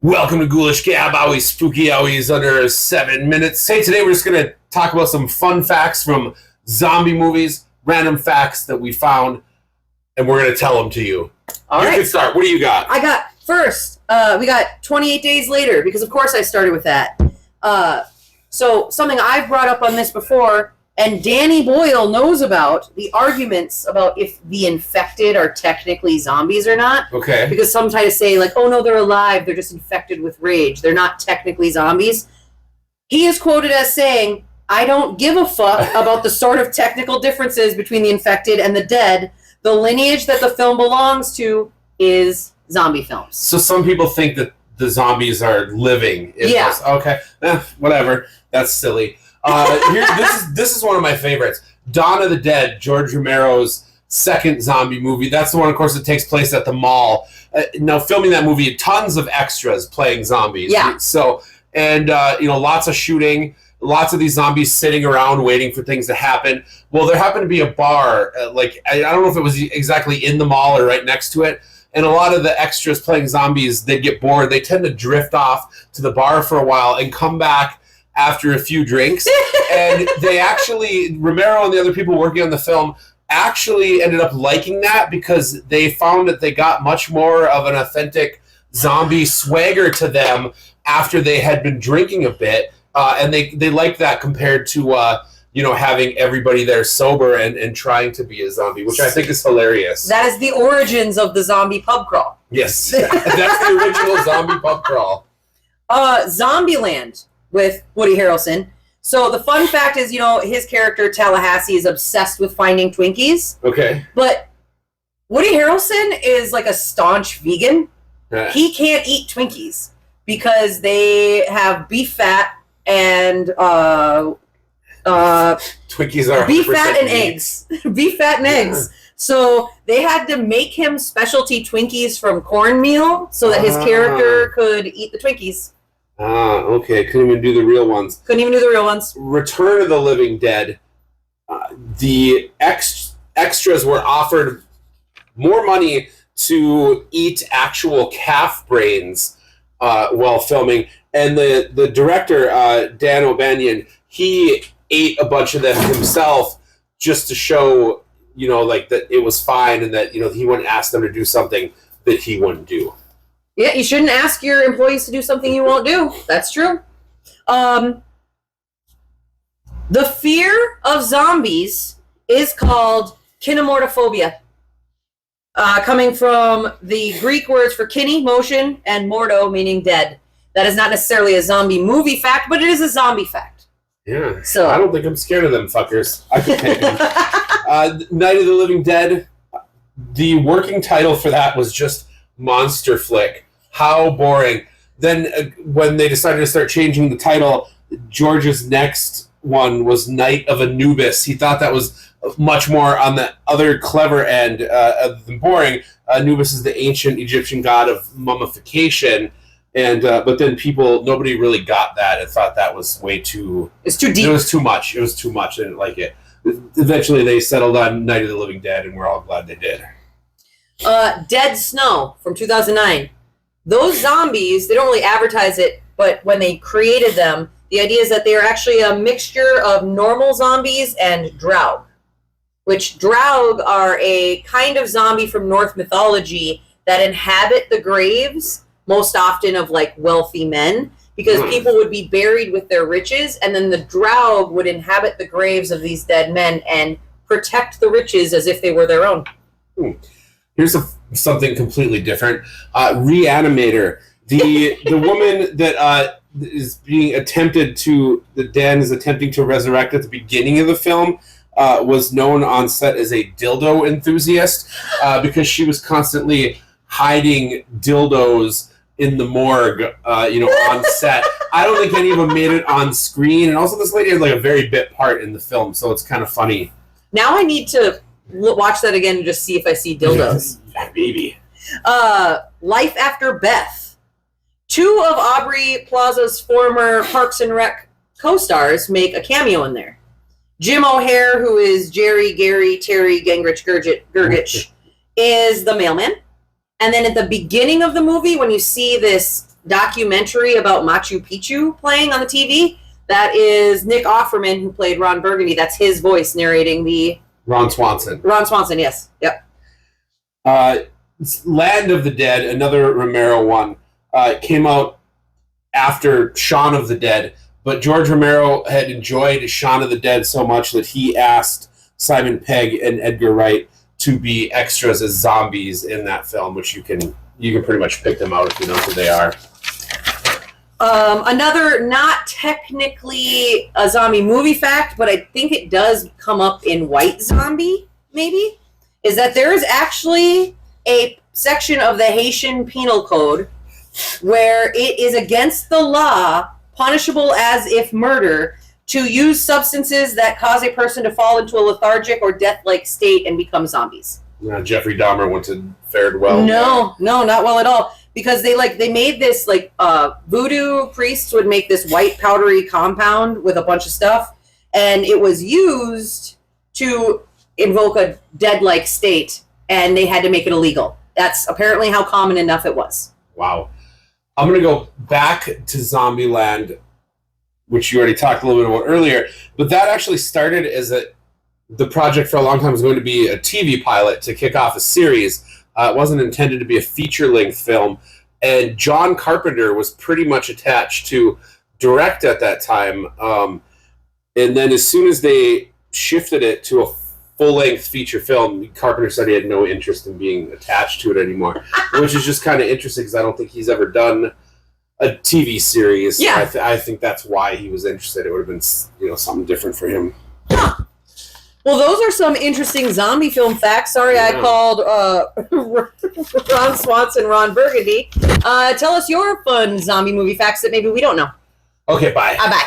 Welcome to Ghoulish Gab, always spooky, always under 7 minutes. Hey, today we're just going to talk about some fun facts from zombie movies, random facts that we found, and we're going to tell them to you. All right. You can start. What do you got? I got first, we got 28 Days Later, because of course I started with that. So something I've brought up on this before, and Danny Boyle knows about, the arguments about if the infected are technically zombies or not. Okay. Because some try to say, like, oh no, they're alive, they're just infected with rage. They're not technically zombies. He is quoted as saying, I don't give a fuck about the sort of technical differences between the infected and the dead. The lineage that the film belongs to is zombie films. So some people think that the zombies are living. Yeah. Okay. Whatever. That's silly. This is one of my favorites. Dawn of the Dead, George Romero's second zombie movie. That's the one, of course, that takes place at the mall. Now, filming that movie, tons of extras playing zombies. Yeah. So, and, lots of shooting, lots of these zombies sitting around waiting for things to happen. Well, there happened to be a bar, I don't know if it was exactly in the mall or right next to it. And a lot of the extras playing zombies, they get bored. They tend to drift off to the bar for a while and come back after a few drinks. And they actually, Romero and the other people working on the film actually ended up liking that because they found that they got much more of an authentic zombie swagger to them after they had been drinking a bit. And they liked that compared to, having everybody there sober and trying to be a zombie, which I think is hilarious. That is the origins of the zombie pub crawl. Yes, that's the original zombie pub crawl. Zombieland with Woody Harrelson. So the fun fact is, his character Tallahassee is obsessed with finding Twinkies. Okay. But Woody Harrelson is like a staunch vegan. He can't eat Twinkies because they have beef fat and Twinkies are beef fat and meat. eggs. Beef fat and eggs. So they had to make him specialty Twinkies from cornmeal so that his character could eat the Twinkies. Okay. Couldn't even do the real ones. Couldn't even do the real ones. Return of the Living Dead. The extras were offered more money to eat actual calf brains while filming. And the director, Dan O'Banion, he ate a bunch of them himself just to show, that it was fine and that, he wouldn't ask them to do something that he wouldn't do. Yeah, you shouldn't ask your employees to do something you won't do. That's true. The fear of zombies is called kinemortophobia, coming from the Greek words for kine, motion, and morto, meaning dead. That is not necessarily a zombie movie fact, but it is a zombie fact. Yeah. So I don't think I'm scared of them fuckers. I could take them. Night of the Living Dead, the working title for that was just Monster Flick. How boring. Then when they decided to start changing the title, George's next one was Night of Anubis. He thought that was much more on the other clever end than boring. Anubis is the ancient Egyptian god of mummification. And but then nobody really got that and thought that was way too... It's too deep. It was too much. I didn't like it. Eventually they settled on Night of the Living Dead, and we're all glad they did. Dead Snow from 2009. Those zombies, they don't really advertise it, but when they created them, the idea is that they are actually a mixture of normal zombies and Draug, which Draug are a kind of zombie from Norse mythology that inhabit the graves, most often of wealthy men, because people would be buried with their riches, and then the Draug would inhabit the graves of these dead men and protect the riches as if they were their own. Here's something completely different. Reanimator. The woman that is being attempted to, that Dan is attempting to resurrect at the beginning of the film, was known on set as a dildo enthusiast because she was constantly hiding dildos in the morgue, on set. I don't think any of them made it on screen. And also this lady had a very bit part in the film, so it's kind of funny. Now I need to watch that again and just see if I see dildos. Maybe. Life After Beth. Two of Aubrey Plaza's former Parks and Rec co-stars make a cameo in there. Jim O'Hare, who is Jerry, Gary, Terry, Gingrich, Gergich, is the mailman. And then at the beginning of the movie, when you see this documentary about Machu Picchu playing on the TV. That is Nick Offerman, who played Ron Burgundy. That's his voice narrating the... Ron Swanson. Ron Swanson, yes. Yep. Land of the Dead, another Romero one, came out after Shaun of the Dead, but George Romero had enjoyed Shaun of the Dead so much that he asked Simon Pegg and Edgar Wright to be extras as zombies in that film, which you can pretty much pick them out if you know who they are. Another not technically a zombie movie fact, but I think it does come up in White Zombie, maybe, is that there is actually a section of the Haitian Penal Code where it is against the law, punishable as if murder, to use substances that cause a person to fall into a lethargic or death-like state and become zombies. Jeffrey Dahmer went to fared well. No, not well at all. Because they made this, voodoo priests would make this white powdery compound with a bunch of stuff, and it was used to invoke a dead-like state, and they had to make it illegal. That's apparently how common enough it was. Wow. I'm going to go back to Zombieland, which you already talked a little bit about earlier, but that actually started as the project for a long time was going to be a TV pilot to kick off a series. It wasn't intended to be a feature-length film, and John Carpenter was pretty much attached to direct at that time. And then as soon as they shifted it to a full-length feature film, Carpenter said he had no interest in being attached to it anymore, which is just kind of interesting because I don't think he's ever done a TV series. Yeah. I think that's why he was interested. It would have been something different for him. Huh. Well, those are some interesting zombie film facts. Sorry, I called Ron Swanson Ron Burgundy. Tell us your fun zombie movie facts that maybe we don't know. Okay, bye. Bye.